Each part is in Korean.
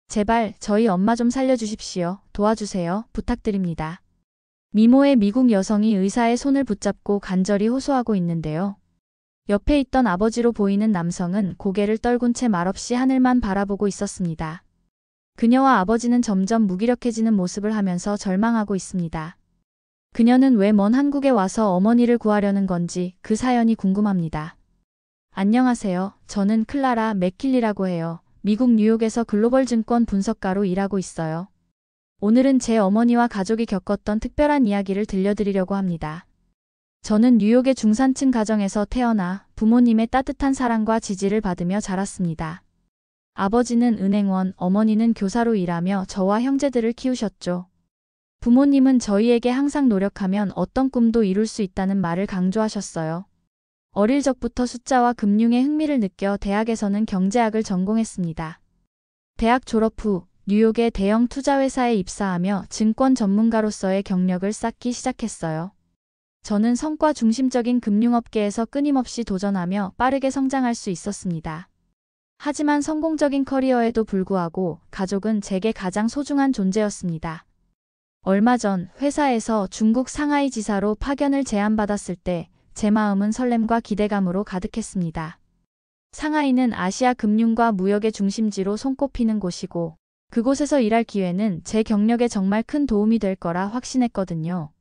제발 저희 엄마 좀 살려주십시오. 도와주세요. 부탁드립니다. 미모의 미국 여성이 의사의 손을 붙잡고 간절히 호소하고 있는데요. 옆에 있던 아버지로 보이는 남성은 고개를 떨군 채 말없이 하늘만 바라보고 있었습니다. 그녀와 아버지는 점점 무기력해지는 모습을 하면서 절망하고 있습니다. 그녀는 왜 먼 한국에 와서 어머니를 구하려는 건지 그 사연이 궁금합니다. 안녕하세요. 저는 클라라 맥킬리라고 해요. 미국 뉴욕에서 글로벌 증권 분석가로 일하고 있어요. 오늘은 제 어머니와 가족이 겪었던 특별한 이야기를 들려드리려고 합니다. 저는 뉴욕의 중산층 가정에서 태어나 부모님의 따뜻한 사랑과 지지를 받으며 자랐습니다. 아버지는 은행원, 어머니는 교사로 일하며 저와 형제들을 키우셨죠. 부모님은 저희에게 항상 노력하면 어떤 꿈도 이룰 수 있다는 말을 강조하셨어요. 어릴 적부터 숫자와 금융에 흥미를 느껴 대학에서는 경제학을 전공했습니다. 대학 졸업 후 뉴욕의 대형 투자회사에 입사하며 증권 전문가로서의 경력을 쌓기 시작했어요. 저는 성과 중심적인 금융업계에서 끊임없이 도전하며 빠르게 성장할 수 있었습니다. 하지만 성공적인 커리어에도 불구하고 가족은 제게 가장 소중한 존재였습니다. 얼마 전 회사에서 중국 상하이 지사로 파견을 제안받았을 때 제 마음은 설렘과 기대감으로 가득했습니다. 상하이는 아시아 금융과 무역의 중심지로 손꼽히는 곳이고 그곳에서 일할 기회는 제 경력에 정말 큰 도움이 될 거라 확신했거든요.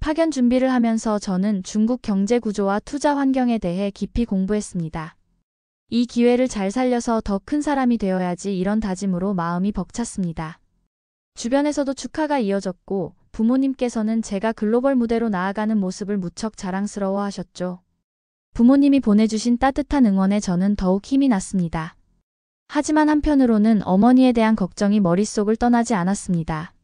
파견 준비를 하면서 저는 중국 경제 구조와 투자 환경에 대해 깊이 공부했습니다. 이 기회를 잘 살려서 더 큰 사람이 되어야지 이런 다짐으로 마음이 벅찼습니다. 주변에서도 축하가 이어졌고 부모님께서는 제가 글로벌 무대로 나아가는 모습을 무척 자랑스러워 하셨죠. 부모님이 보내주신 따뜻한 응원에 저는 더욱 힘이 났습니다. 하지만 한편으로는 어머니에 대한 걱정이 머릿속을 떠나지 않았습니다.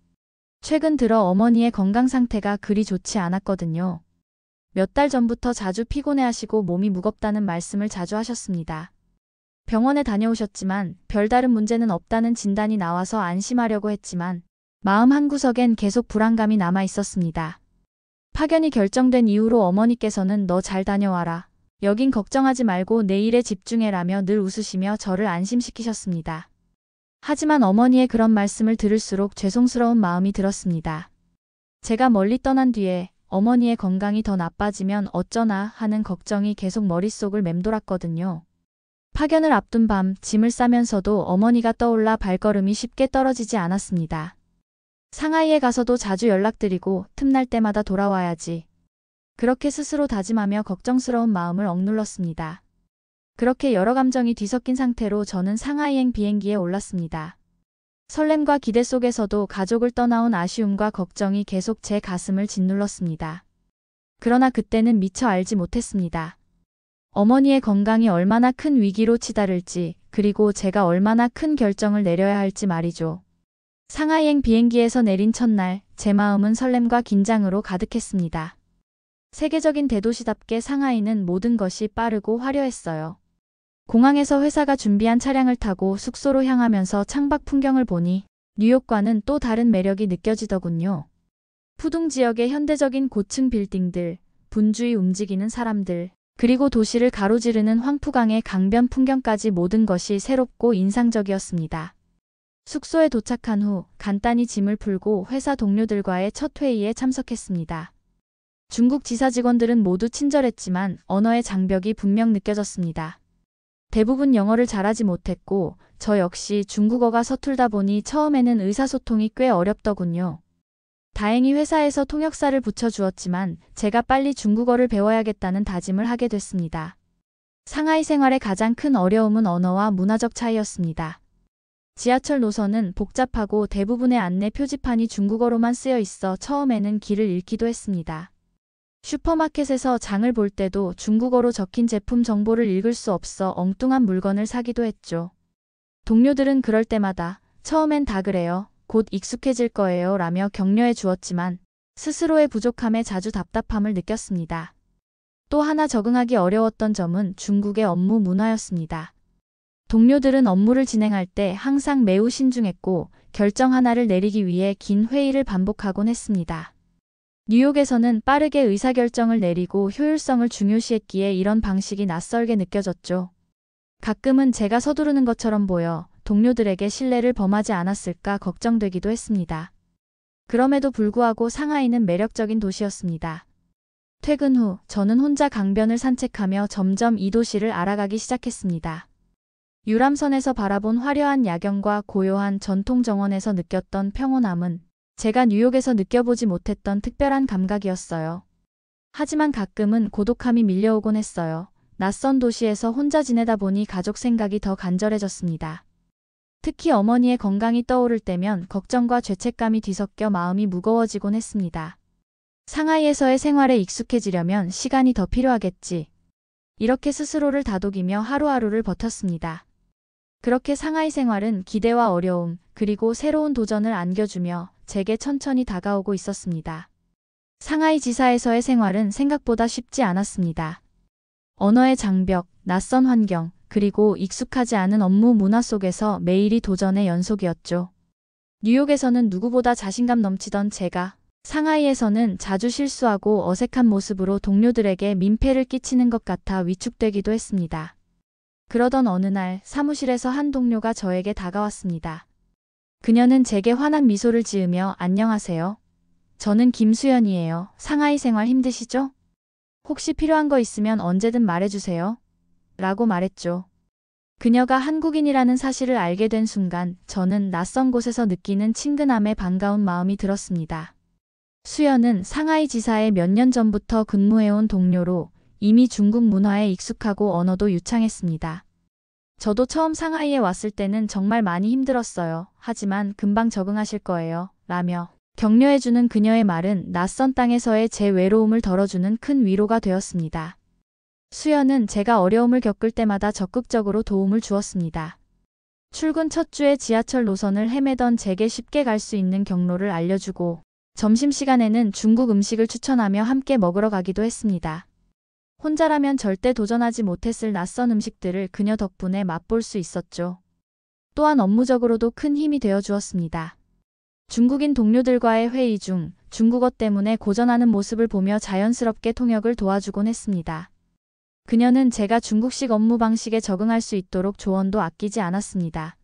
최근 들어 어머니의 건강 상태가 그리 좋지 않았거든요. 몇 달 전부터 자주 피곤해하시고 몸이 무겁다는 말씀을 자주 하셨습니다. 병원에 다녀오셨지만 별다른 문제는 없다는 진단이 나와서 안심하려고 했지만 마음 한구석엔 계속 불안감이 남아 있었습니다. 파견이 결정된 이후로 어머니께서는 너 잘 다녀와라. 여긴 걱정하지 말고 내 일에 집중해라며 늘 웃으시며 저를 안심시키셨습니다. 하지만 어머니의 그런 말씀을 들을수록 죄송스러운 마음이 들었습니다. 제가 멀리 떠난 뒤에 어머니의 건강이 더 나빠지면 어쩌나 하는 걱정이 계속 머릿속을 맴돌았거든요. 파견을 앞둔 밤 짐을 싸면서도 어머니가 떠올라 발걸음이 쉽게 떨어지지 않았습니다. 상하이에 가서도 자주 연락드리고 틈날 때마다 돌아와야지. 그렇게 스스로 다짐하며 걱정스러운 마음을 억눌렀습니다. 그렇게 여러 감정이 뒤섞인 상태로 저는 상하이행 비행기에 올랐습니다. 설렘과 기대 속에서도 가족을 떠나온 아쉬움과 걱정이 계속 제 가슴을 짓눌렀습니다. 그러나 그때는 미처 알지 못했습니다. 어머니의 건강이 얼마나 큰 위기로 치달을지, 그리고 제가 얼마나 큰 결정을 내려야 할지 말이죠. 상하이행 비행기에서 내린 첫날, 제 마음은 설렘과 긴장으로 가득했습니다. 세계적인 대도시답게 상하이는 모든 것이 빠르고 화려했어요. 공항에서 회사가 준비한 차량을 타고 숙소로 향하면서 창밖 풍경을 보니 뉴욕과는 또 다른 매력이 느껴지더군요. 푸둥 지역의 현대적인 고층 빌딩들, 분주히 움직이는 사람들, 그리고 도시를 가로지르는 황푸강의 강변 풍경까지 모든 것이 새롭고 인상적이었습니다. 숙소에 도착한 후 간단히 짐을 풀고 회사 동료들과의 첫 회의에 참석했습니다. 중국 지사 직원들은 모두 친절했지만 언어의 장벽이 분명 느껴졌습니다. 대부분 영어를 잘하지 못했고 저 역시 중국어가 서툴다 보니 처음에는 의사소통이 꽤 어렵더군요. 다행히 회사에서 통역사를 붙여주었지만 제가 빨리 중국어를 배워야겠다는 다짐을 하게 됐습니다. 상하이 생활의 가장 큰 어려움은 언어와 문화적 차이였습니다. 지하철 노선은 복잡하고 대부분의 안내 표지판이 중국어로만 쓰여 있어 처음에는 길을 잃기도 했습니다. 슈퍼마켓에서 장을 볼 때도 중국어로 적힌 제품 정보를 읽을 수 없어 엉뚱한 물건을 사기도 했죠. 동료들은 그럴 때마다 처음엔 다 그래요. 곧 익숙해질 거예요 라며 격려해 주었지만 스스로의 부족함에 자주 답답함을 느꼈습니다. 또 하나 적응하기 어려웠던 점은 중국의 업무 문화였습니다. 동료들은 업무를 진행할 때 항상 매우 신중했고 결정 하나를 내리기 위해 긴 회의를 반복하곤 했습니다. 뉴욕에서는 빠르게 의사결정을 내리고 효율성을 중요시했기에 이런 방식이 낯설게 느껴졌죠. 가끔은 제가 서두르는 것처럼 보여 동료들에게 신뢰를 범하지 않았을까 걱정되기도 했습니다. 그럼에도 불구하고 상하이는 매력적인 도시였습니다. 퇴근 후 저는 혼자 강변을 산책하며 점점 이 도시를 알아가기 시작했습니다. 유람선에서 바라본 화려한 야경과 고요한 전통 정원에서 느꼈던 평온함은 제가 뉴욕에서 느껴보지 못했던 특별한 감각이었어요. 하지만 가끔은 고독함이 밀려오곤 했어요. 낯선 도시에서 혼자 지내다 보니 가족 생각이 더 간절해졌습니다. 특히 어머니의 건강이 떠오를 때면 걱정과 죄책감이 뒤섞여 마음이 무거워지곤 했습니다. 상하이에서의 생활에 익숙해지려면 시간이 더 필요하겠지. 이렇게 스스로를 다독이며 하루하루를 버텼습니다. 그렇게 상하이 생활은 기대와 어려움, 그리고 새로운 도전을 안겨주며 제게 천천히 다가오고 있었습니다. 상하이 지사에서의 생활은 생각보다 쉽지 않았습니다. 언어의 장벽, 낯선 환경, 그리고 익숙하지 않은 업무 문화 속에서 매일이 도전의 연속이었죠. 뉴욕에서는 누구보다 자신감 넘치던 제가 상하이에서는 자주 실수하고 어색한 모습으로 동료들에게 민폐를 끼치는 것 같아 위축되기도 했습니다. 그러던 어느 날 사무실에서 한 동료가 저에게 다가왔습니다. 그녀는 제게 환한 미소를 지으며 안녕하세요. 저는 김수연이에요. 상하이 생활 힘드시죠? 혹시 필요한 거 있으면 언제든 말해주세요. 라고 말했죠. 그녀가 한국인이라는 사실을 알게 된 순간 저는 낯선 곳에서 느끼는 친근함에 반가운 마음이 들었습니다. 수연은 상하이 지사에 몇 년 전부터 근무해온 동료로 이미 중국 문화에 익숙하고 언어도 유창했습니다. 저도 처음 상하이에 왔을 때는 정말 많이 힘들었어요. 하지만 금방 적응하실 거예요. 라며 격려해주는 그녀의 말은 낯선 땅에서의 제 외로움을 덜어주는 큰 위로가 되었습니다. 수연은 제가 어려움을 겪을 때마다 적극적으로 도움을 주었습니다. 출근 첫 주에 지하철 노선을 헤매던 제게 쉽게 갈 수 있는 경로를 알려주고 점심시간에는 중국 음식을 추천하며 함께 먹으러 가기도 했습니다. 혼자라면 절대 도전하지 못했을 낯선 음식들을 그녀 덕분에 맛볼 수 있었죠. 또한 업무적으로도 큰 힘이 되어 주었습니다. 중국인 동료들과의 회의 중 중국어 때문에 고전하는 모습을 보며 자연스럽게 통역을 도와주곤 했습니다. 그녀는 제가 중국식 업무 방식에 적응할 수 있도록 조언도 아끼지 않았습니다.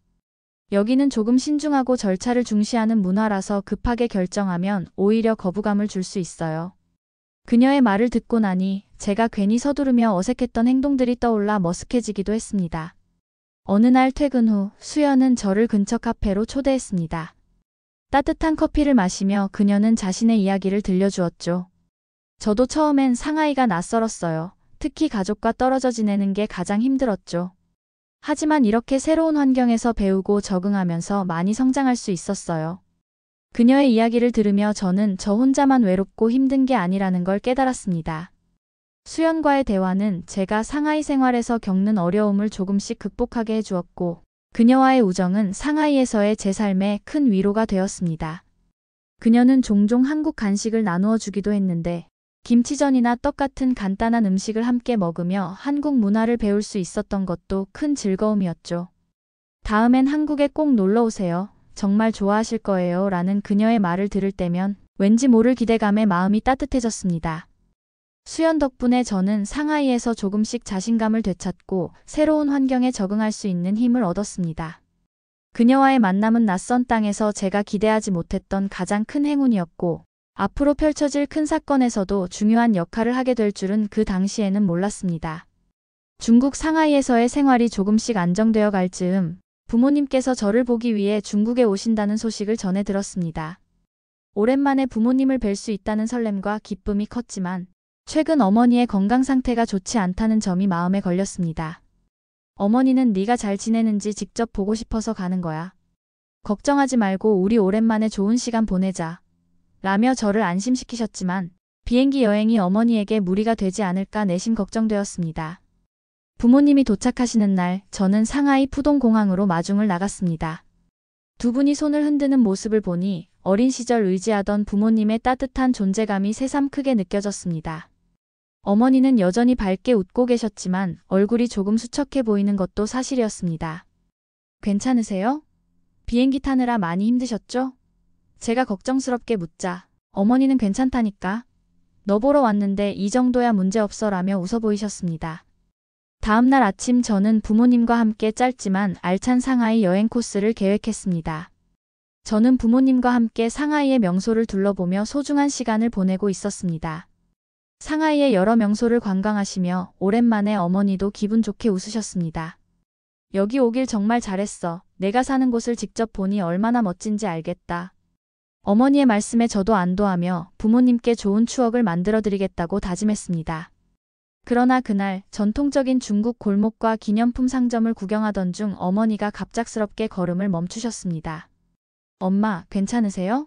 여기는 조금 신중하고 절차를 중시하는 문화라서 급하게 결정하면 오히려 거부감을 줄 수 있어요. 그녀의 말을 듣고 나니 제가 괜히 서두르며 어색했던 행동들이 떠올라 머쓱해지기도 했습니다. 어느 날 퇴근 후 수연은 저를 근처 카페로 초대했습니다. 따뜻한 커피를 마시며 그녀는 자신의 이야기를 들려주었죠. 저도 처음엔 상하이가 낯설었어요. 특히 가족과 떨어져 지내는 게 가장 힘들었죠. 하지만 이렇게 새로운 환경에서 배우고 적응하면서 많이 성장할 수 있었어요. 그녀의 이야기를 들으며 저는 저 혼자만 외롭고 힘든 게 아니라는 걸 깨달았습니다. 수연과의 대화는 제가 상하이 생활에서 겪는 어려움을 조금씩 극복하게 해주었고, 그녀와의 우정은 상하이에서의 제 삶에 큰 위로가 되었습니다. 그녀는 종종 한국 간식을 나누어 주기도 했는데, 김치전이나 떡 같은 간단한 음식을 함께 먹으며 한국 문화를 배울 수 있었던 것도 큰 즐거움이었죠. 다음엔 한국에 꼭 놀러 오세요. 정말 좋아하실 거예요. 라는 그녀의 말을 들을 때면 왠지 모를 기대감에 마음이 따뜻해졌습니다. 수연 덕분에 저는 상하이에서 조금씩 자신감을 되찾고 새로운 환경에 적응할 수 있는 힘을 얻었습니다. 그녀와의 만남은 낯선 땅에서 제가 기대하지 못했던 가장 큰 행운이었고, 앞으로 펼쳐질 큰 사건에서도 중요한 역할을 하게 될 줄은 그 당시에는 몰랐습니다. 중국 상하이에서의 생활이 조금씩 안정되어 갈 즈음 부모님께서 저를 보기 위해 중국에 오신다는 소식을 전해 들었습니다. 오랜만에 부모님을 뵐 수 있다는 설렘과 기쁨이 컸지만 최근 어머니의 건강 상태가 좋지 않다는 점이 마음에 걸렸습니다. 어머니는 네가 잘 지내는지 직접 보고 싶어서 가는 거야. 걱정하지 말고 우리 오랜만에 좋은 시간 보내자. 라며 저를 안심시키셨지만 비행기 여행이 어머니에게 무리가 되지 않을까 내심 걱정되었습니다. 부모님이 도착하시는 날 저는 상하이 푸동공항으로 마중을 나갔습니다. 두 분이 손을 흔드는 모습을 보니 어린 시절 의지하던 부모님의 따뜻한 존재감이 새삼 크게 느껴졌습니다. 어머니는 여전히 밝게 웃고 계셨지만 얼굴이 조금 수척해 보이는 것도 사실이었습니다. 괜찮으세요? 비행기 타느라 많이 힘드셨죠? 제가 걱정스럽게 묻자 어머니는 괜찮다니까. 너 보러 왔는데 이 정도야 문제없어 라며 웃어 보이셨습니다. 다음날 아침 저는 부모님과 함께 짧지만 알찬 상하이 여행 코스를 계획했습니다. 저는 부모님과 함께 상하이의 명소를 둘러보며 소중한 시간을 보내고 있었습니다. 상하이의 여러 명소를 관광하시며 오랜만에 어머니도 기분 좋게 웃으셨습니다. 여기 오길 정말 잘했어. 내가 사는 곳을 직접 보니 얼마나 멋진지 알겠다. 어머니의 말씀에 저도 안도하며 부모님께 좋은 추억을 만들어드리겠다고 다짐했습니다. 그러나 그날 전통적인 중국 골목과 기념품 상점을 구경하던 중 어머니가 갑작스럽게 걸음을 멈추셨습니다. 엄마, 괜찮으세요?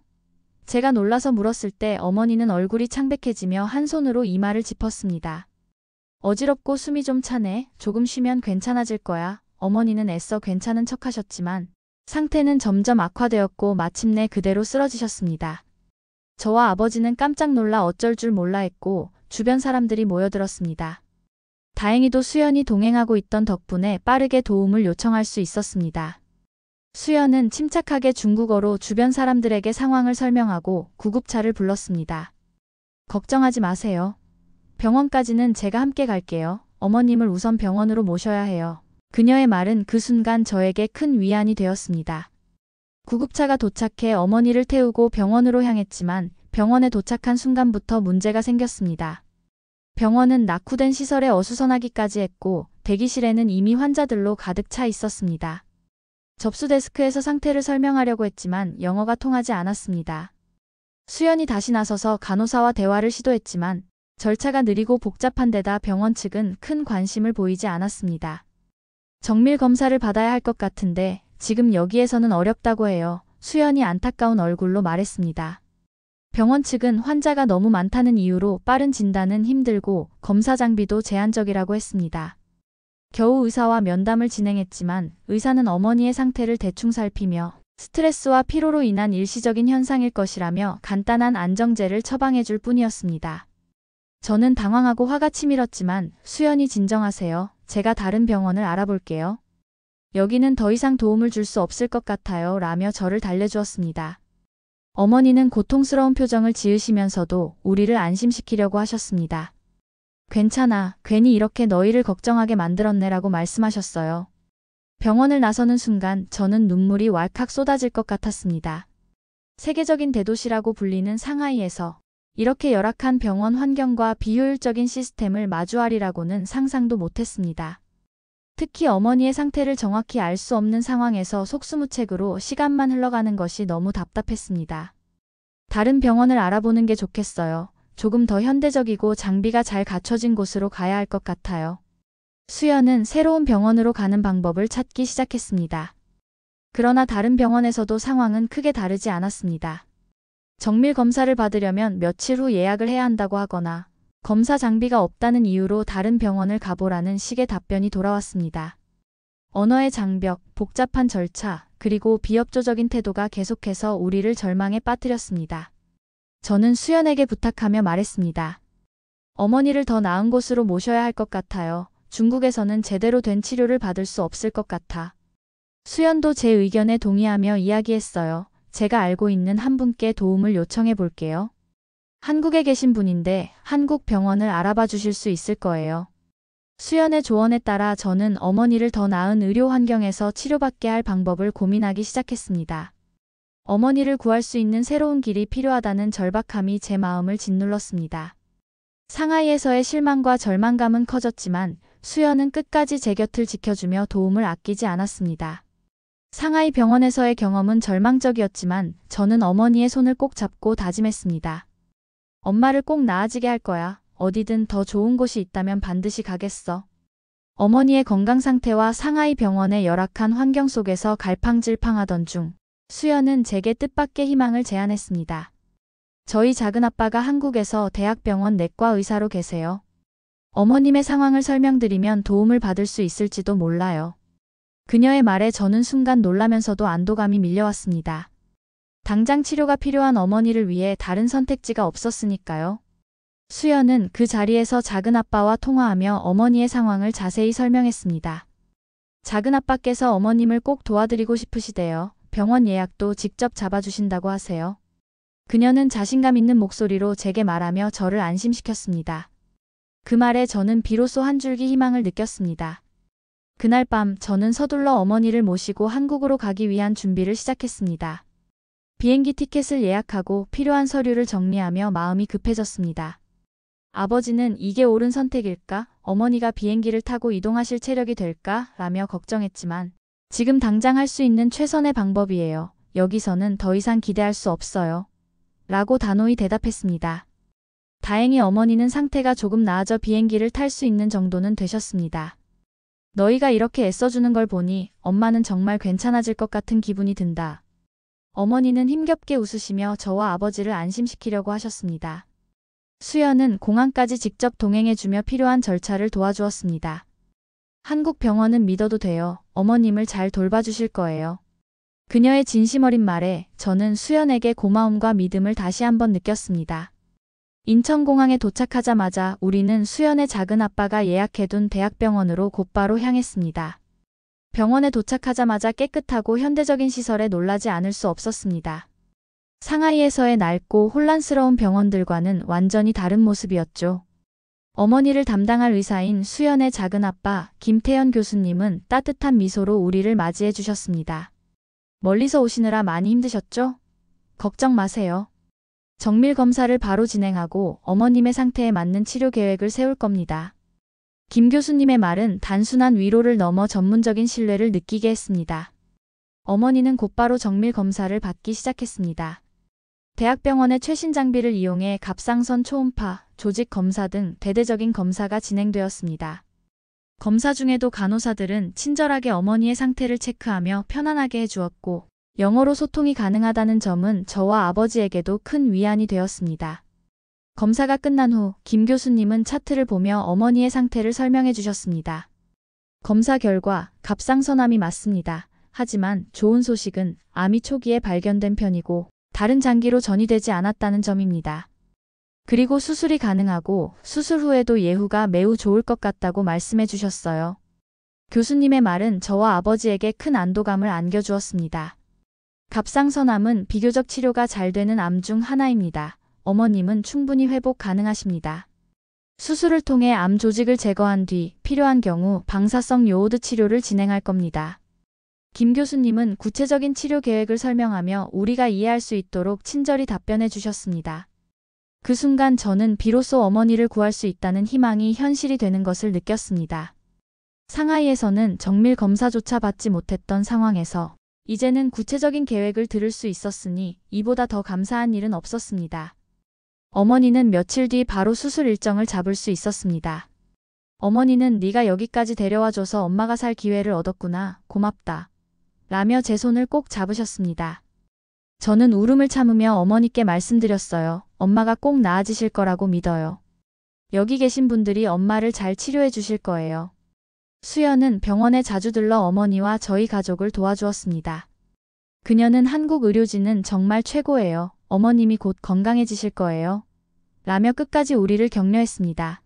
제가 놀라서 물었을 때 어머니는 얼굴이 창백해지며 한 손으로 이마를 짚었습니다. 어지럽고 숨이 좀 차네. 조금 쉬면 괜찮아질 거야. 어머니는 애써 괜찮은 척하셨지만 상태는 점점 악화되었고 마침내 그대로 쓰러지셨습니다. 저와 아버지는 깜짝 놀라 어쩔 줄 몰라 했고 주변 사람들이 모여들었습니다. 다행히도 수연이 동행하고 있던 덕분에 빠르게 도움을 요청할 수 있었습니다. 수연은 침착하게 중국어로 주변 사람들에게 상황을 설명하고 구급차를 불렀습니다. 걱정하지 마세요. 병원까지는 제가 함께 갈게요. 어머님을 우선 병원으로 모셔야 해요. 그녀의 말은 그 순간 저에게 큰 위안이 되었습니다. 구급차가 도착해 어머니를 태우고 병원으로 향했지만 병원에 도착한 순간부터 문제가 생겼습니다. 병원은 낙후된 시설에 어수선하기까지 했고 대기실에는 이미 환자들로 가득 차 있었습니다. 접수 데스크에서 상태를 설명하려고 했지만 영어가 통하지 않았습니다. 수연이 다시 나서서 간호사와 대화를 시도했지만 절차가 느리고 복잡한 데다 병원 측은 큰 관심을 보이지 않았습니다. 정밀 검사를 받아야 할 것 같은데 지금 여기에서는 어렵다고 해요. 수연이 안타까운 얼굴로 말했습니다. 병원 측은 환자가 너무 많다는 이유로 빠른 진단은 힘들고 검사 장비도 제한적이라고 했습니다. 겨우 의사와 면담을 진행했지만 의사는 어머니의 상태를 대충 살피며 스트레스와 피로로 인한 일시적인 현상일 것이라며 간단한 안정제를 처방해 줄 뿐이었습니다. 저는 당황하고 화가 치밀었지만 수연이 진정하세요. 제가 다른 병원을 알아볼게요. 여기는 더 이상 도움을 줄 수 없을 것 같아요. 라며 저를 달래주었습니다. 어머니는 고통스러운 표정을 지으시면서도 우리를 안심시키려고 하셨습니다. 괜찮아. 괜히 이렇게 너희를 걱정하게 만들었네 라고 말씀하셨어요. 병원을 나서는 순간 저는 눈물이 왈칵 쏟아질 것 같았습니다. 세계적인 대도시라고 불리는 상하이에서 이렇게 열악한 병원 환경과 비효율적인 시스템을 마주하리라고는 상상도 못했습니다. 특히 어머니의 상태를 정확히 알 수 없는 상황에서 속수무책으로 시간만 흘러가는 것이 너무 답답했습니다. 다른 병원을 알아보는 게 좋겠어요. 조금 더 현대적이고 장비가 잘 갖춰진 곳으로 가야 할 것 같아요. 수연은 새로운 병원으로 가는 방법을 찾기 시작했습니다. 그러나 다른 병원에서도 상황은 크게 다르지 않았습니다. 정밀 검사를 받으려면 며칠 후 예약을 해야 한다고 하거나 검사 장비가 없다는 이유로 다른 병원을 가보라는 식의 답변이 돌아왔습니다. 언어의 장벽, 복잡한 절차, 그리고 비협조적인 태도가 계속해서 우리를 절망에 빠뜨렸습니다. 저는 수연에게 부탁하며 말했습니다. 어머니를 더 나은 곳으로 모셔야 할 것 같아요. 중국에서는 제대로 된 치료를 받을 수 없을 것 같아. 수연도 제 의견에 동의하며 이야기했어요. 제가 알고 있는 한 분께 도움을 요청해 볼게요. 한국에 계신 분인데 한국 병원을 알아봐 주실 수 있을 거예요. 수연의 조언에 따라 저는 어머니를 더 나은 의료 환경에서 치료받게 할 방법을 고민하기 시작했습니다. 어머니를 구할 수 있는 새로운 길이 필요하다는 절박함이 제 마음을 짓눌렀습니다. 상하이에서의 실망과 절망감은 커졌지만 수연은 끝까지 제 곁을 지켜주며 도움을 아끼지 않았습니다. 상하이 병원에서의 경험은 절망적이었지만 저는 어머니의 손을 꼭 잡고 다짐했습니다. 엄마를 꼭 나아지게 할 거야. 어디든 더 좋은 곳이 있다면 반드시 가겠어. 어머니의 건강 상태와 상하이 병원의 열악한 환경 속에서 갈팡질팡하던 중 수연은 제게 뜻밖의 희망을 제안했습니다. 저희 작은아빠가 한국에서 대학병원 내과 의사로 계세요. 어머님의 상황을 설명드리면 도움을 받을 수 있을지도 몰라요. 그녀의 말에 저는 순간 놀라면서도 안도감이 밀려왔습니다. 당장 치료가 필요한 어머니를 위해 다른 선택지가 없었으니까요. 수연은 그 자리에서 작은아빠와 통화하며 어머니의 상황을 자세히 설명했습니다. 작은아빠께서 어머님을 꼭 도와드리고 싶으시대요. 병원 예약도 직접 잡아주신다고 하세요. 그녀는 자신감 있는 목소리로 제게 말하며 저를 안심시켰습니다. 그 말에 저는 비로소 한 줄기 희망을 느꼈습니다. 그날 밤 저는 서둘러 어머니를 모시고 한국으로 가기 위한 준비를 시작했습니다. 비행기 티켓을 예약하고 필요한 서류를 정리하며 마음이 급해졌습니다. 아버지는 이게 옳은 선택일까? 어머니가 비행기를 타고 이동하실 체력이 될까? 라며 걱정했지만 지금 당장 할 수 있는 최선의 방법이에요. 여기서는 더 이상 기대할 수 없어요. 라고 단호히 대답했습니다. 다행히 어머니는 상태가 조금 나아져 비행기를 탈 수 있는 정도는 되셨습니다. 너희가 이렇게 애써주는 걸 보니 엄마는 정말 괜찮아질 것 같은 기분이 든다. 어머니는 힘겹게 웃으시며 저와 아버지를 안심시키려고 하셨습니다. 수연은 공항까지 직접 동행해주며 필요한 절차를 도와주었습니다. 한국 병원은 믿어도 돼요. 어머님을 잘 돌봐주실 거예요. 그녀의 진심 어린 말에 저는 수연에게 고마움과 믿음을 다시 한번 느꼈습니다. 인천공항에 도착하자마자 우리는 수연의 작은 아빠가 예약해둔 대학병원으로 곧바로 향했습니다. 병원에 도착하자마자 깨끗하고 현대적인 시설에 놀라지 않을 수 없었습니다. 상하이에서의 낡고 혼란스러운 병원들과는 완전히 다른 모습이었죠. 어머니를 담당할 의사인 수연의 작은 아빠 김태현 교수님은 따뜻한 미소로 우리를 맞이해 주셨습니다. 멀리서 오시느라 많이 힘드셨죠? 걱정 마세요. 정밀 검사를 바로 진행하고 어머님의 상태에 맞는 치료 계획을 세울 겁니다. 김 교수님의 말은 단순한 위로를 넘어 전문적인 신뢰를 느끼게 했습니다. 어머니는 곧바로 정밀 검사를 받기 시작했습니다. 대학병원의 최신 장비를 이용해 갑상선 초음파, 조직 검사 등 대대적인 검사가 진행되었습니다. 검사 중에도 간호사들은 친절하게 어머니의 상태를 체크하며 편안하게 해주었고 영어로 소통이 가능하다는 점은 저와 아버지에게도 큰 위안이 되었습니다. 검사가 끝난 후 김 교수님은 차트를 보며 어머니의 상태를 설명해 주셨습니다. 검사 결과 갑상선암이 맞습니다. 하지만 좋은 소식은 암이 초기에 발견된 편이고 다른 장기로 전이되지 않았다는 점입니다. 그리고 수술이 가능하고 수술 후에도 예후가 매우 좋을 것 같다고 말씀해 주셨어요. 교수님의 말은 저와 아버지에게 큰 안도감을 안겨주었습니다. 갑상선암은 비교적 치료가 잘 되는 암 중 하나입니다. 어머님은 충분히 회복 가능하십니다. 수술을 통해 암 조직을 제거한 뒤 필요한 경우 방사성 요오드 치료를 진행할 겁니다. 김 교수님은 구체적인 치료 계획을 설명하며 우리가 이해할 수 있도록 친절히 답변해 주셨습니다. 그 순간 저는 비로소 어머니를 구할 수 있다는 희망이 현실이 되는 것을 느꼈습니다. 상하이에서는 정밀 검사조차 받지 못했던 상황에서 이제는 구체적인 계획을 들을 수 있었으니 이보다 더 감사한 일은 없었습니다. 어머니는 며칠 뒤 바로 수술 일정을 잡을 수 있었습니다. 어머니는 네가 여기까지 데려와줘서 엄마가 살 기회를 얻었구나. 고맙다. 라며 제 손을 꼭 잡으셨습니다. 저는 울음을 참으며 어머니께 말씀드렸어요. 엄마가 꼭 나아지실 거라고 믿어요. 여기 계신 분들이 엄마를 잘 치료해 주실 거예요. 수연은 병원에 자주 들러 어머니와 저희 가족을 도와주었습니다. 그녀는 한국 의료진은 정말 최고예요. 어머님이 곧 건강해지실 거예요. 라며 끝까지 우리를 격려했습니다.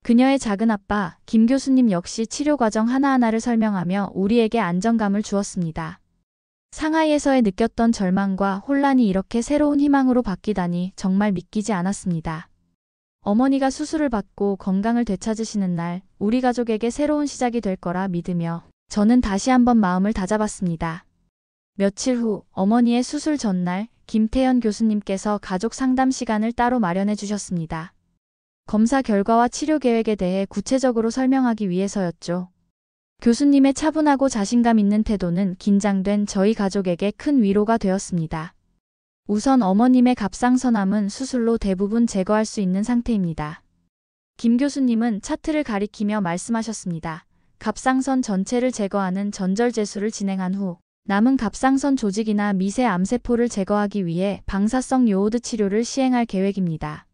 그녀의 작은 아빠 김 교수님 역시 치료 과정 하나하나를 설명하며 우리에게 안정감을 주었습니다. 상하이에서의 느꼈던 절망과 혼란이 이렇게 새로운 희망으로 바뀌다니 정말 믿기지 않았습니다. 어머니가 수술을 받고 건강을 되찾으시는 날 우리 가족에게 새로운 시작이 될 거라 믿으며 저는 다시 한번 마음을 다잡았습니다. 며칠 후 어머니의 수술 전날 김태현 교수님께서 가족 상담 시간을 따로 마련해 주셨습니다. 검사 결과와 치료 계획에 대해 구체적으로 설명하기 위해서였죠. 교수님의 차분하고 자신감 있는 태도는 긴장된 저희 가족에게 큰 위로가 되었습니다. 우선 어머님의 갑상선암은 수술로 대부분 제거할 수 있는 상태입니다. 김 교수님은 차트를 가리키며 말씀하셨습니다. 갑상선 전체를 제거하는 전절제수를 진행한 후 남은 갑상선 조직이나 미세 암세포를 제거하기 위해 방사성 요오드 치료를 시행할 계획입니다.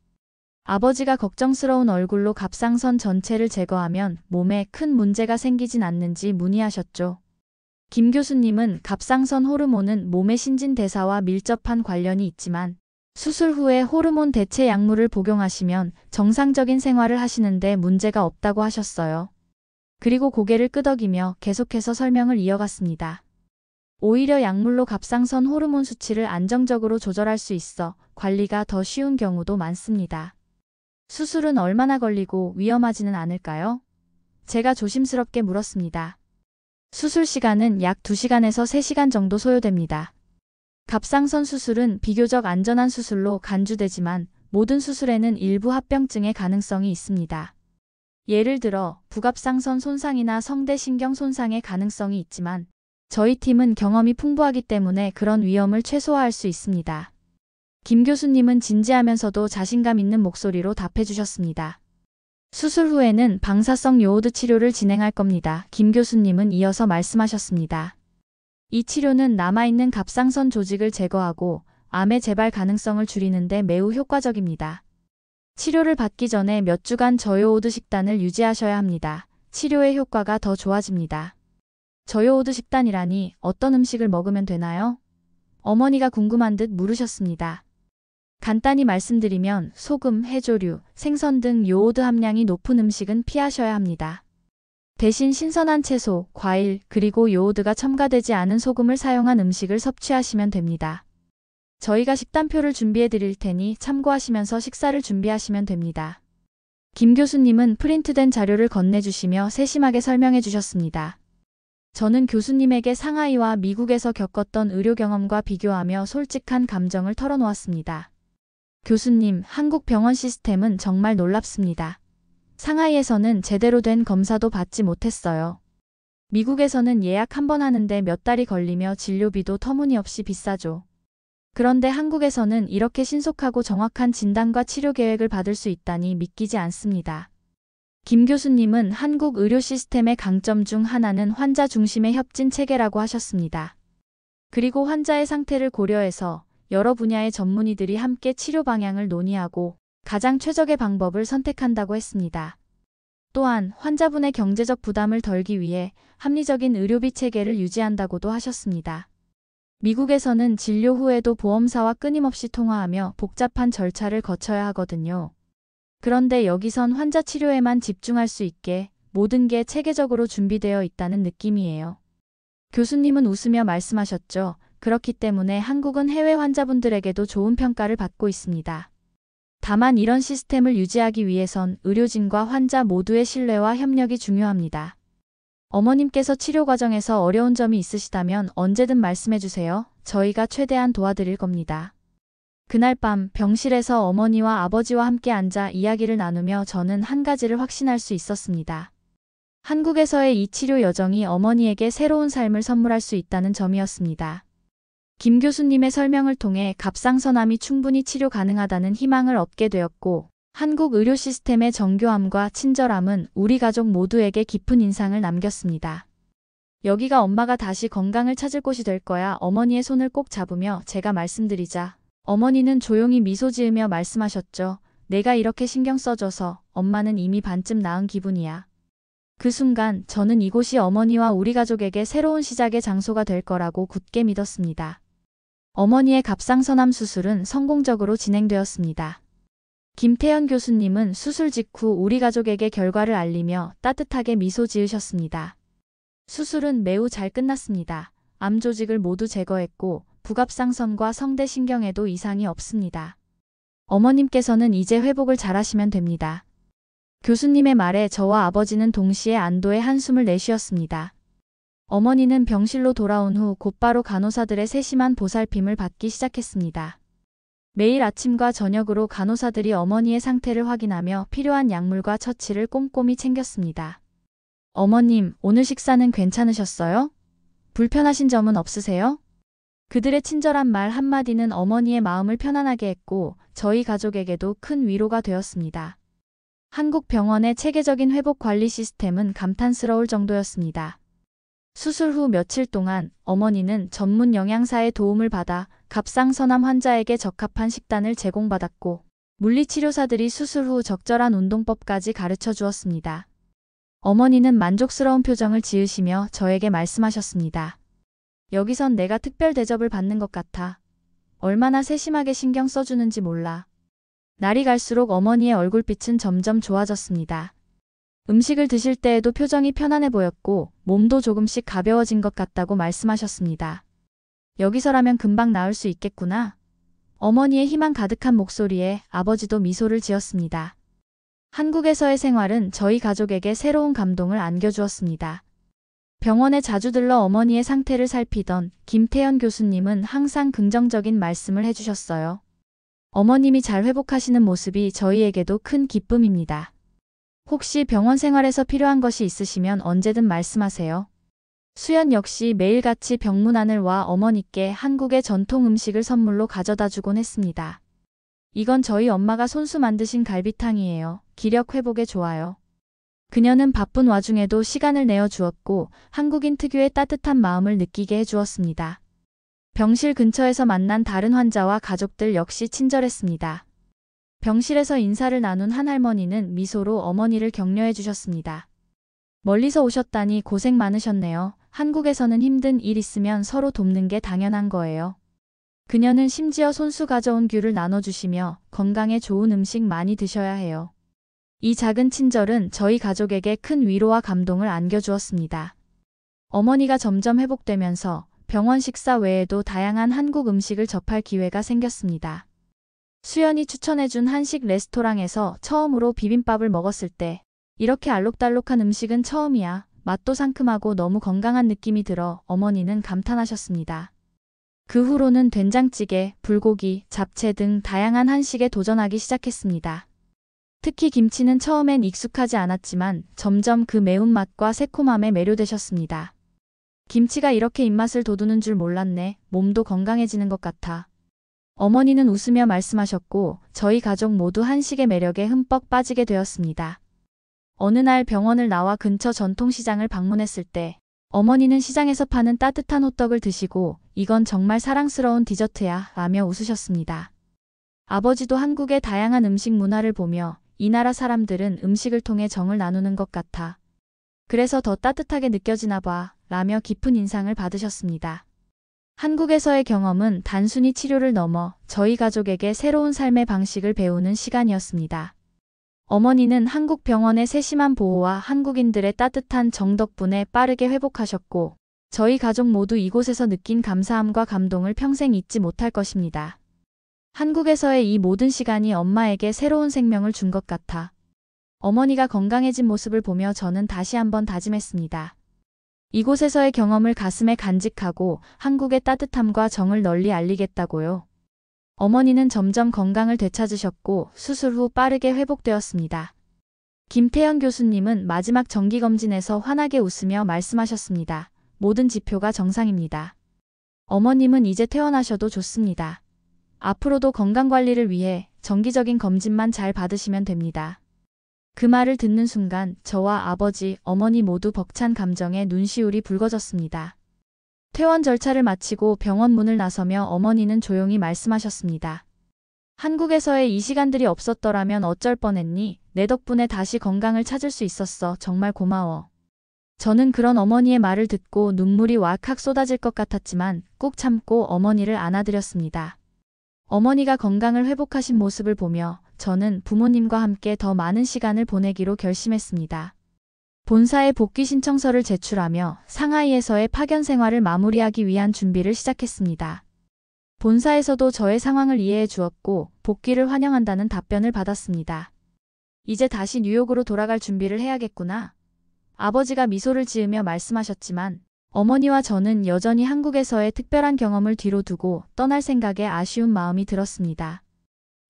아버지가 걱정스러운 얼굴로 갑상선 전체를 제거하면 몸에 큰 문제가 생기진 않는지 문의하셨죠. 김 교수님은 갑상선 호르몬은 몸의 신진대사와 밀접한 관련이 있지만 수술 후에 호르몬 대체 약물을 복용하시면 정상적인 생활을 하시는데 문제가 없다고 하셨어요. 그리고 고개를 끄덕이며 계속해서 설명을 이어갔습니다. 오히려 약물로 갑상선 호르몬 수치를 안정적으로 조절할 수 있어 관리가 더 쉬운 경우도 많습니다. 수술은 얼마나 걸리고 위험하지는 않을까요? 제가 조심스럽게 물었습니다. 수술 시간은 약 2시간에서 3시간 정도 소요됩니다. 갑상선 수술은 비교적 안전한 수술로 간주되지만 모든 수술에는 일부 합병증의 가능성이 있습니다. 예를 들어 부갑상선 손상이나 성대신경 손상의 가능성이 있지만 저희 팀은 경험이 풍부하기 때문에 그런 위험을 최소화할 수 있습니다. 김 교수님은 진지하면서도 자신감 있는 목소리로 답해 주셨습니다. 수술 후에는 방사성 요오드 치료를 진행할 겁니다. 김 교수님은 이어서 말씀하셨습니다. 이 치료는 남아있는 갑상선 조직을 제거하고 암의 재발 가능성을 줄이는 데 매우 효과적입니다. 치료를 받기 전에 몇 주간 저요오드 식단을 유지하셔야 합니다. 치료의 효과가 더 좋아집니다. 저요오드 식단이라니 어떤 음식을 먹으면 되나요? 어머니가 궁금한 듯 물으셨습니다. 간단히 말씀드리면 소금, 해조류, 생선 등 요오드 함량이 높은 음식은 피하셔야 합니다. 대신 신선한 채소, 과일, 그리고 요오드가 첨가되지 않은 소금을 사용한 음식을 섭취하시면 됩니다. 저희가 식단표를 준비해 드릴 테니 참고하시면서 식사를 준비하시면 됩니다. 김 교수님은 프린트된 자료를 건네주시며 세심하게 설명해 주셨습니다. 저는 교수님에게 상하이와 미국에서 겪었던 의료 경험과 비교하며 솔직한 감정을 털어놓았습니다. 교수님, 한국 병원 시스템은 정말 놀랍습니다. 상하이에서는 제대로 된 검사도 받지 못했어요. 미국에서는 예약 한 번 하는데 몇 달이 걸리며 진료비도 터무니없이 비싸죠. 그런데 한국에서는 이렇게 신속하고 정확한 진단과 치료 계획을 받을 수 있다니 믿기지 않습니다. 김 교수님은 한국 의료 시스템의 강점 중 하나는 환자 중심의 협진 체계라고 하셨습니다. 그리고 환자의 상태를 고려해서 여러 분야의 전문의들이 함께 치료 방향을 논의하고 가장 최적의 방법을 선택한다고 했습니다. 또한 환자분의 경제적 부담을 덜기 위해 합리적인 의료비 체계를 유지한다고도 하셨습니다. 미국에서는 진료 후에도 보험사와 끊임없이 통화하며 복잡한 절차를 거쳐야 하거든요. 그런데 여기선 환자 치료에만 집중할 수 있게 모든 게 체계적으로 준비되어 있다는 느낌이에요. 교수님은 웃으며 말씀하셨죠. 그렇기 때문에 한국은 해외 환자분들에게도 좋은 평가를 받고 있습니다. 다만 이런 시스템을 유지하기 위해선 의료진과 환자 모두의 신뢰와 협력이 중요합니다. 어머님께서 치료 과정에서 어려운 점이 있으시다면 언제든 말씀해 주세요. 저희가 최대한 도와드릴 겁니다. 그날 밤 병실에서 어머니와 아버지와 함께 앉아 이야기를 나누며 저는 한 가지를 확신할 수 있었습니다. 한국에서의 이 치료 여정이 어머니에게 새로운 삶을 선물할 수 있다는 점이었습니다. 김 교수님의 설명을 통해 갑상선암이 충분히 치료 가능하다는 희망을 얻게 되었고 한국 의료 시스템의 정교함과 친절함은 우리 가족 모두에게 깊은 인상을 남겼습니다. 여기가 엄마가 다시 건강을 찾을 곳이 될 거야. 어머니의 손을 꼭 잡으며 제가 말씀드리자 어머니는 조용히 미소 지으며 말씀하셨죠. 내가 이렇게 신경 써줘서 엄마는 이미 반쯤 나은 기분이야. 그 순간 저는 이곳이 어머니와 우리 가족에게 새로운 시작의 장소가 될 거라고 굳게 믿었습니다. 어머니의 갑상선암 수술은 성공적으로 진행되었습니다. 김태현 교수님은 수술 직후 우리 가족에게 결과를 알리며 따뜻하게 미소 지으셨습니다. 수술은 매우 잘 끝났습니다. 암 조직을 모두 제거했고 부갑상선과 성대신경에도 이상이 없습니다. 어머님께서는 이제 회복을 잘하시면 됩니다. 교수님의 말에 저와 아버지는 동시에 안도의 한숨을 내쉬었습니다. 어머니는 병실로 돌아온 후 곧바로 간호사들의 세심한 보살핌을 받기 시작했습니다. 매일 아침과 저녁으로 간호사들이 어머니의 상태를 확인하며 필요한 약물과 처치를 꼼꼼히 챙겼습니다. 어머님, 오늘 식사는 괜찮으셨어요? 불편하신 점은 없으세요? 그들의 친절한 말 한마디는 어머니의 마음을 편안하게 했고 저희 가족에게도 큰 위로가 되었습니다. 한국 병원의 체계적인 회복 관리 시스템은 감탄스러울 정도였습니다. 수술 후 며칠 동안 어머니는 전문 영양사의 도움을 받아 갑상선암 환자에게 적합한 식단을 제공받았고 물리치료사들이 수술 후 적절한 운동법까지 가르쳐 주었습니다. 어머니는 만족스러운 표정을 지으시며 저에게 말씀하셨습니다. 여기선 내가 특별 대접을 받는 것 같아. 얼마나 세심하게 신경 써주는지 몰라. 날이 갈수록 어머니의 얼굴빛은 점점 좋아졌습니다. 음식을 드실 때에도 표정이 편안해 보였고 몸도 조금씩 가벼워진 것 같다고 말씀하셨습니다. 여기서라면 금방 나을 수 있겠구나. 어머니의 희망 가득한 목소리에 아버지도 미소를 지었습니다. 한국에서의 생활은 저희 가족에게 새로운 감동을 안겨주었습니다. 병원에 자주 들러 어머니의 상태를 살피던 김태현 교수님은 항상 긍정적인 말씀을 해주셨어요. 어머님이 잘 회복하시는 모습이 저희에게도 큰 기쁨입니다. 혹시 병원 생활에서 필요한 것이 있으시면 언제든 말씀하세요. 수연 역시 매일같이 병문안을 와 어머니께 한국의 전통 음식을 선물로 가져다 주곤 했습니다. 이건 저희 엄마가 손수 만드신 갈비탕이에요. 기력 회복에 좋아요. 그녀는 바쁜 와중에도 시간을 내어 주었고 한국인 특유의 따뜻한 마음을 느끼게 해주었습니다. 병실 근처에서 만난 다른 환자와 가족들 역시 친절했습니다. 병실에서 인사를 나눈 한 할머니는 미소로 어머니를 격려해 주셨습니다. 멀리서 오셨다니 고생 많으셨네요. 한국에서는 힘든 일 있으면 서로 돕는 게 당연한 거예요. 그녀는 심지어 손수 가져온 귤을 나눠주시며 건강에 좋은 음식 많이 드셔야 해요. 이 작은 친절은 저희 가족에게 큰 위로와 감동을 안겨주었습니다. 어머니가 점점 회복되면서 병원 식사 외에도 다양한 한국 음식을 접할 기회가 생겼습니다. 수연이 추천해준 한식 레스토랑에서 처음으로 비빔밥을 먹었을 때 이렇게 알록달록한 음식은 처음이야. 맛도 상큼하고 너무 건강한 느낌이 들어 어머니는 감탄하셨습니다. 그 후로는 된장찌개, 불고기, 잡채 등 다양한 한식에 도전하기 시작했습니다. 특히 김치는 처음엔 익숙하지 않았지만 점점 그 매운맛과 새콤함에 매료되셨습니다. 김치가 이렇게 입맛을 돋우는 줄 몰랐네. 몸도 건강해지는 것 같아. 어머니는 웃으며 말씀하셨고 저희 가족 모두 한식의 매력에 흠뻑 빠지게 되었습니다. 어느 날 병원을 나와 근처 전통시장을 방문했을 때 어머니는 시장에서 파는 따뜻한 호떡을 드시고 이건 정말 사랑스러운 디저트야 라며 웃으셨습니다. 아버지도 한국의 다양한 음식 문화를 보며 이 나라 사람들은 음식을 통해 정을 나누는 것 같아. 그래서 더 따뜻하게 느껴지나 봐 라며 깊은 인상을 받으셨습니다. 한국에서의 경험은 단순히 치료를 넘어 저희 가족에게 새로운 삶의 방식을 배우는 시간이었습니다. 어머니는 한국 병원의 세심한 보호와 한국인들의 따뜻한 정 덕분에 빠르게 회복하셨고 저희 가족 모두 이곳에서 느낀 감사함과 감동을 평생 잊지 못할 것입니다. 한국에서의 이 모든 시간이 엄마에게 새로운 생명을 준 것 같아. 어머니가 건강해진 모습을 보며 저는 다시 한번 다짐했습니다. 이곳에서의 경험을 가슴에 간직하고 한국의 따뜻함과 정을 널리 알리겠다고요. 어머니는 점점 건강을 되찾으셨고 수술 후 빠르게 회복되었습니다. 김태현 교수님은 마지막 정기검진에서 환하게 웃으며 말씀하셨습니다. 모든 지표가 정상입니다. 어머님은 이제 퇴원하셔도 좋습니다. 앞으로도 건강관리를 위해 정기적인 검진만 잘 받으시면 됩니다. 그 말을 듣는 순간 저와 아버지, 어머니 모두 벅찬 감정에 눈시울이 붉어졌습니다. 퇴원 절차를 마치고 병원 문을 나서며 어머니는 조용히 말씀하셨습니다. 한국에서의 이 시간들이 없었더라면 어쩔 뻔했니? 내 덕분에 다시 건강을 찾을 수 있었어. 정말 고마워. 저는 그런 어머니의 말을 듣고 눈물이 왈칵 쏟아질 것 같았지만 꾹 참고 어머니를 안아드렸습니다. 어머니가 건강을 회복하신 모습을 보며 저는 부모님과 함께 더 많은 시간을 보내기로 결심했습니다. 본사에 복귀 신청서를 제출하며 상하이에서의 파견 생활을 마무리하기 위한 준비를 시작했습니다. 본사에서도 저의 상황을 이해해 주었고 복귀를 환영한다는 답변을 받았습니다. 이제 다시 뉴욕으로 돌아갈 준비를 해야겠구나. 아버지가 미소를 지으며 말씀하셨지만 어머니와 저는 여전히 한국에서의 특별한 경험을 뒤로 두고 떠날 생각에 아쉬운 마음이 들었습니다.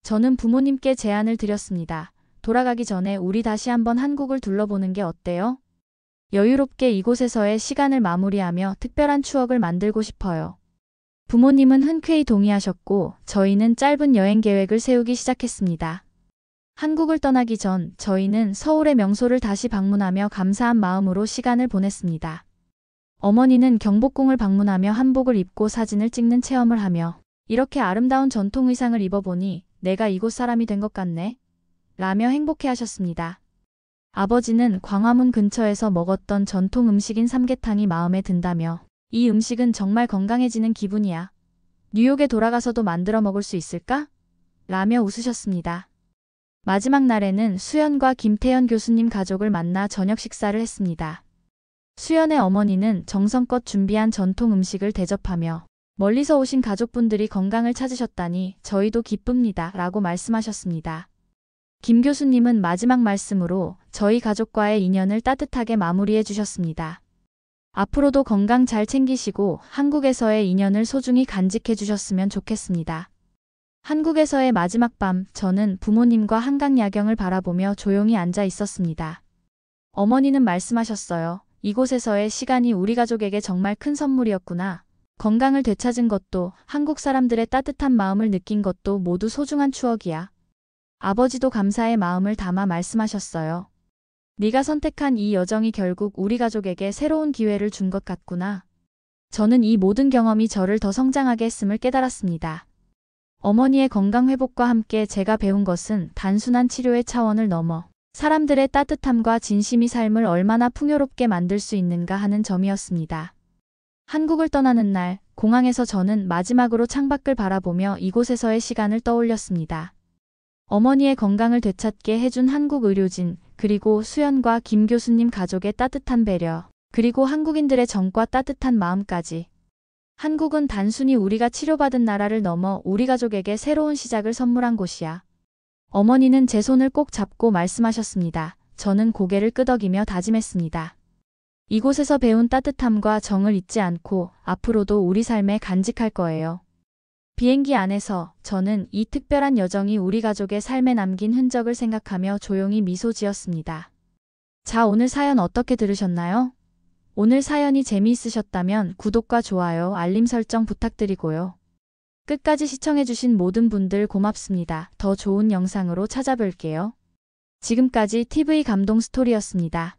저는 부모님께 제안을 드렸습니다. 돌아가기 전에 우리 다시 한번 한국을 둘러보는 게 어때요? 여유롭게 이곳에서의 시간을 마무리하며 특별한 추억을 만들고 싶어요. 부모님은 흔쾌히 동의하셨고 저희는 짧은 여행 계획을 세우기 시작했습니다. 한국을 떠나기 전 저희는 서울의 명소를 다시 방문하며 감사한 마음으로 시간을 보냈습니다. 어머니는 경복궁을 방문하며 한복을 입고 사진을 찍는 체험을 하며 이렇게 아름다운 전통 의상을 입어보니 내가 이곳 사람이 된 것 같네. 라며 행복해하셨습니다. 아버지는 광화문 근처에서 먹었던 전통 음식인 삼계탕이 마음에 든다며 이 음식은 정말 건강해지는 기분이야. 뉴욕에 돌아가서도 만들어 먹을 수 있을까? 라며 웃으셨습니다. 마지막 날에는 수연과 김태현 교수님 가족을 만나 저녁 식사를 했습니다. 수연의 어머니는 정성껏 준비한 전통 음식을 대접하며 멀리서 오신 가족분들이 건강을 찾으셨다니 저희도 기쁩니다. 라고 말씀하셨습니다. 김 교수님은 마지막 말씀으로 저희 가족과의 인연을 따뜻하게 마무리해 주셨습니다. 앞으로도 건강 잘 챙기시고 한국에서의 인연을 소중히 간직해 주셨으면 좋겠습니다. 한국에서의 마지막 밤, 저는 부모님과 한강 야경을 바라보며 조용히 앉아 있었습니다. 어머니는 말씀하셨어요. 이곳에서의 시간이 우리 가족에게 정말 큰 선물이었구나. 건강을 되찾은 것도, 한국 사람들의 따뜻한 마음을 느낀 것도 모두 소중한 추억이야. 아버지도 감사의 마음을 담아 말씀하셨어요. 네가 선택한 이 여정이 결국 우리 가족에게 새로운 기회를 준 것 같구나. 저는 이 모든 경험이 저를 더 성장하게 했음을 깨달았습니다. 어머니의 건강 회복과 함께 제가 배운 것은 단순한 치료의 차원을 넘어 사람들의 따뜻함과 진심이 삶을 얼마나 풍요롭게 만들 수 있는가 하는 점이었습니다. 한국을 떠나는 날, 공항에서 저는 마지막으로 창밖을 바라보며 이곳에서의 시간을 떠올렸습니다. 어머니의 건강을 되찾게 해준 한국 의료진, 그리고 수연과 김 교수님 가족의 따뜻한 배려, 그리고 한국인들의 정과 따뜻한 마음까지. 한국은 단순히 우리가 치료받은 나라를 넘어 우리 가족에게 새로운 시작을 선물한 곳이야. 어머니는 제 손을 꼭 잡고 말씀하셨습니다. 저는 고개를 끄덕이며 다짐했습니다. 이곳에서 배운 따뜻함과 정을 잊지 않고 앞으로도 우리 삶에 간직할 거예요. 비행기 안에서 저는 이 특별한 여정이 우리 가족의 삶에 남긴 흔적을 생각하며 조용히 미소 지었습니다. 자, 오늘 사연 어떻게 들으셨나요? 오늘 사연이 재미있으셨다면 구독과 좋아요, 알림 설정 부탁드리고요. 끝까지 시청해주신 모든 분들 고맙습니다. 더 좋은 영상으로 찾아뵐게요. 지금까지 TV 감동 스토리였습니다.